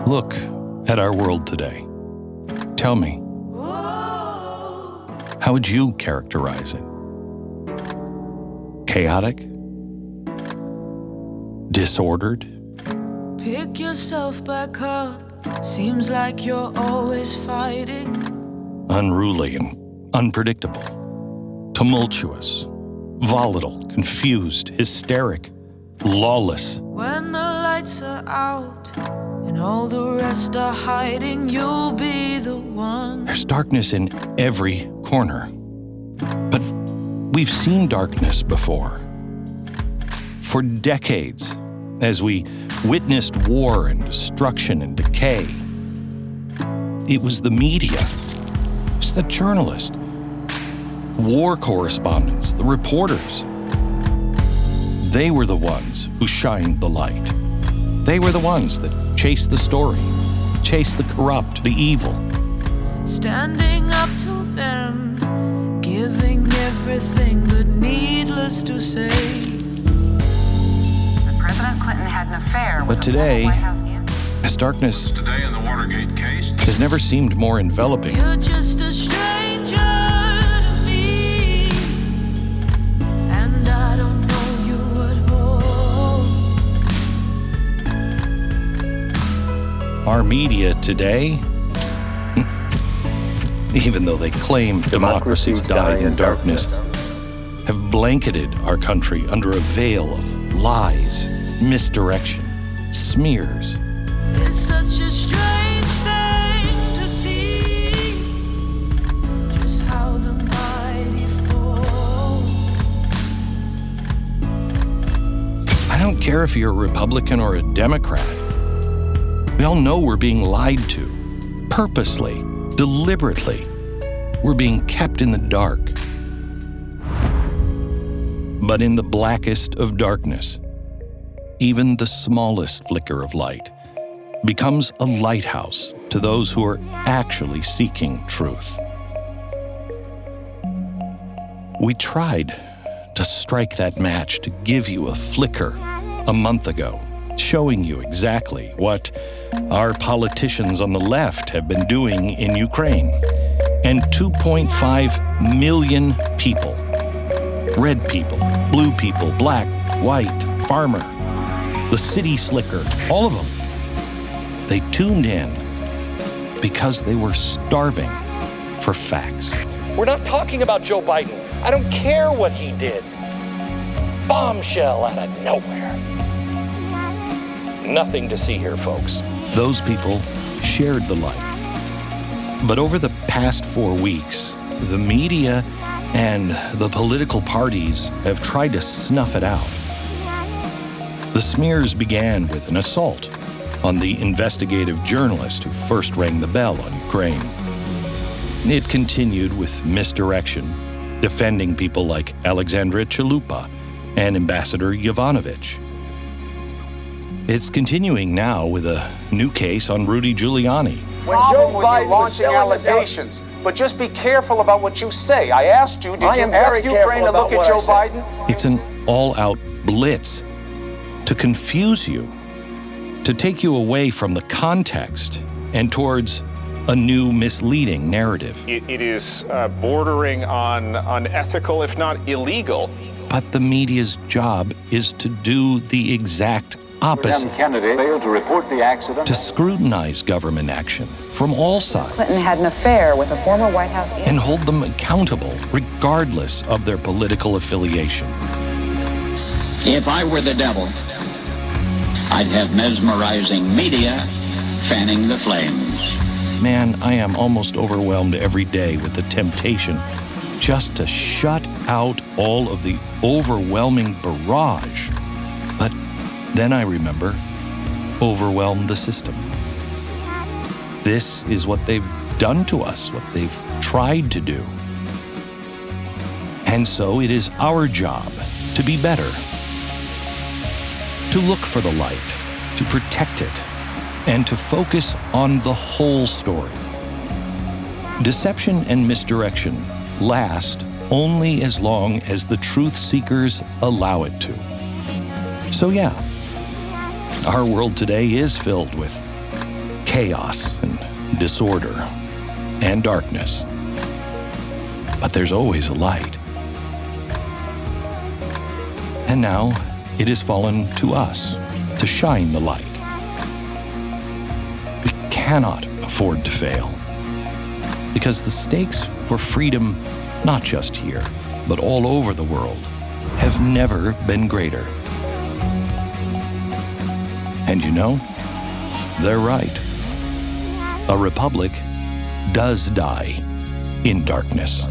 Look at our world today. Tell me, how would you characterize it? Chaotic? Disordered? Pick yourself back up. Seems like you're always fighting. Unruly and unpredictable. Tumultuous. Volatile, confused, hysteric, lawless. When the lights are out and all the rest are hiding, you'll be the one. There's darkness in every corner. But we've seen darkness before. For decades, as we witnessed war and destruction and decay, it was the media, it was the journalists, war correspondents, the reporters. They were the ones who shined the light. They were the ones that chased the story, chased the corrupt, the evil. Standing up to them, giving everything but needless to say. President Clinton had an affair with But today, a White House candidate. as darkness Today in the Watergate case, has never seemed more enveloping, You're just a stranger to me, and I don't know you at all. our media today, even though they claim democracies die in darkness, have blanketed our country under a veil of lies, misdirection, smears. It's such a strange thing to see, just how the mighty fall. I don't care if you're a Republican or a Democrat. We all know we're being lied to, purposely, deliberately. We're being kept in the dark. But in the blackest of darkness, even the smallest flicker of light becomes a lighthouse to those who are actually seeking truth. We tried to strike that match to give you a flicker a month ago, showing you exactly what our politicians on the left have been doing in Ukraine. And 2.5 million people, red people, blue people, black, white, farmer, the city slicker, all of them, they tuned in because they were starving for facts. We're not talking about Joe Biden. I don't care what he did. Bombshell out of nowhere. Nothing to see here, folks. Those people shared the light. But over the past 4 weeks, the media and the political parties have tried to snuff it out. The smears began with an assault on the investigative journalist who first rang the bell on Ukraine. It continued with misdirection, defending people like Alexandra Chalupa and Ambassador Yovanovitch. It's continuing now with a new case on Rudy Giuliani. When Joe Biden launching allegations, but just be careful about what you say. I asked you, did you ask Ukraine to look at Joe Biden? It's an all-out blitz to confuse you, to take you away from the context and towards a new misleading narrative. It is bordering on unethical, if not illegal. But the media's job is to do the exact opposite. Kennedy failed to report the accident. To scrutinize government action from all sides. Clinton had an affair with a former White House candidate. And hold them accountable regardless of their political affiliation. If I were the devil, I'd have mesmerizing media fanning the flames. Man, I am almost overwhelmed every day with the temptation just to shut out all of the overwhelming barrage. But then I remember, overwhelm the system. This is what they've done to us, what they've tried to do. And so it is our job to be better, to look for the light, to protect it, and to focus on the whole story. Deception and misdirection last only as long as the truth seekers allow it to. So yeah, our world today is filled with chaos and disorder and darkness. But there's always a light. And now it has fallen to us to shine the light. We cannot afford to fail, because the stakes for freedom, not just here, but all over the world, have never been greater. And you know, they're right. A republic does die in darkness.